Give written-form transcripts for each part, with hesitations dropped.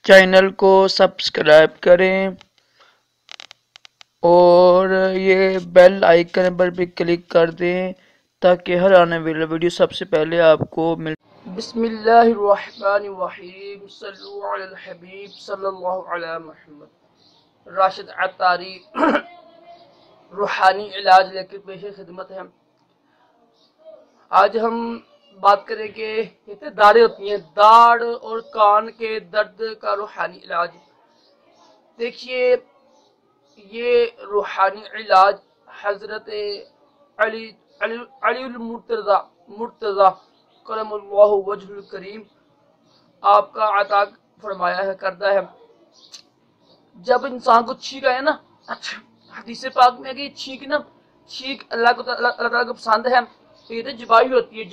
Channel کو subscribe کریں اور یہ بیل آئیکن پر بھی کلک کر دیں تاکہ ہر آنے والا ویڈیو سب سے پہلے آپ کو مل۔ بسم اللہ الرحمن الرحیم، صلو علی الحبیب صلی اللہ علی محمد۔ راشد عطاری روحانی علاج لے کے پیش خدمت ہے۔ آج ہم بات کریں کہ کتنے داڑیں ہوتی ہیں، داڑھ اور کان کے درد کا روحانی علاج۔ دیکھیے، یہ روحانی علاج حضرت علی المرتضی کرم اللہ وجہ الکریم آپ کا عطا فرمایا ہے، کردہ ہے۔ جب انسان کو چھینک آئے نا، حدیث پاک میں کہ چھینک نا، چھینک اللہ تعالیٰ کو پسند ہے۔ تو یہ تو جباہی ہوتی ہے،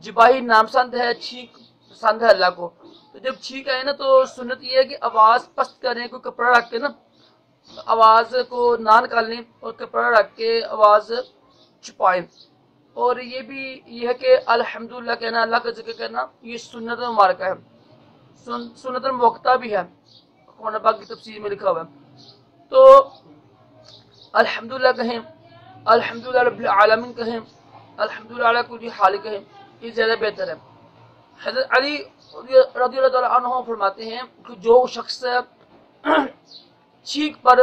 جباہی نامپسند ہے، چھینک پسند ہے اللہ کو۔ تو جب چھینک آئے نا تو سنت یہ ہے کہ آواز پست کریں، کوئی کپڑا رکھ کے نا آواز کو نہ نکالیں اور کپڑا رکھ کے آواز چھپائیں۔ اور یہ بھی یہ ہے کہ الحمدللہ کہنا، اللہ کا ذکر کرنا، یہ سنت مبارکہ ہے، سنت موقتہ بھی ہے، قرآن پاک کی تفسیر میں لکھا ہوا ہے۔ تو الحمدللہ کہیں، الحمدللہ رب العالمین کہیں، الحمدللہ علی کل حال کہیں، یہ زیادہ بہتر ہے۔ حضرت علی رضی اللہ تعالیٰ عنہ فرماتے ہیں کہ جو شخص چھینک پر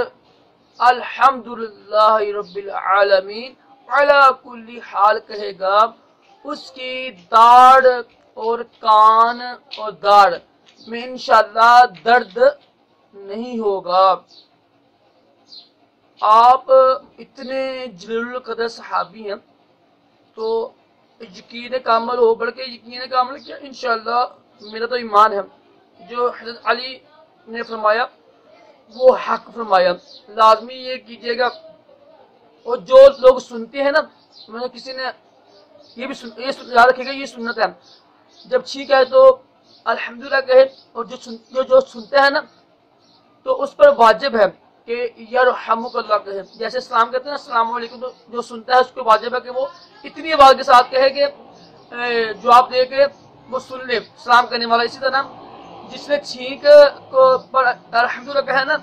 الحمدللہ رب العالمین علی کل حال کہے گا، اس کی داڑھ اور کان اور داڑھ میں انشاءاللہ درد نہیں ہوگا۔ آپ اتنے جلیل القدر صحابی ہیں، تو یقین کامل ہو، بلکہ یقین کامل کیا، انشاءاللہ میرا تو ایمان ہے جو حضرت علی نے فرمایا وہ حق فرمایا، لازمی یہ کیجئے گا۔ اور جو لوگ سنتے ہیں نا، میں کسی نے یہ بھی یاد رکھے گا، یہ سنت ہے، جب چھینک آئے تو الحمدللہ کہے، اور جو سنتا ہے نا تو اس پر واجب ہے کہ یرحمک اللہ کہے۔ جیسے اسلام کہتے ہیں السلام علیکم، تو جو سنتا ہے اس کو واجب ہے کہ وہ اتنی آواز کے ساتھ کہے کہ جواب دے کے وہ سن لے سلام کرنے والا۔ اسی طرح جس نے چھینک پر الحمدللہ کہا نا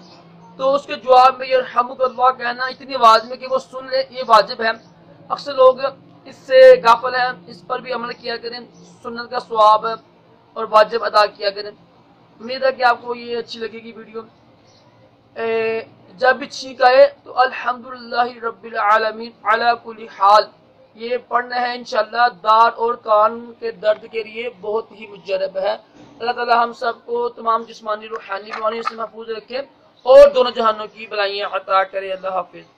تو اس کے جواب میں یرحمک اللہ کہنا اتنی آواز میں کہ وہ سن لے، یہ واجب ہے۔ اکثر لوگ اس سے غافل ہیں، اس پر بھی عمل کیا کریں، سنت کا ثواب اور واجب ادا کیا کریں۔ امید ہے کہ آپ کو یہ اچھی لگے گی ویڈیو۔ جب بھی چھینک آئے تو الحمدللہ رب العالمین علی کل حال یہ پڑھنا ہے، انشاءاللہ داڑھ اور کان کے درد کے لیے بہت ہی مجرب ہے۔ اللہ تعالی ہم سب کو تمام جسمانی روحانی بیماریوں سے محفوظ رکھے اور دونوں جہانوں کی بلائیاں عطا کرے۔ اللہ حافظ۔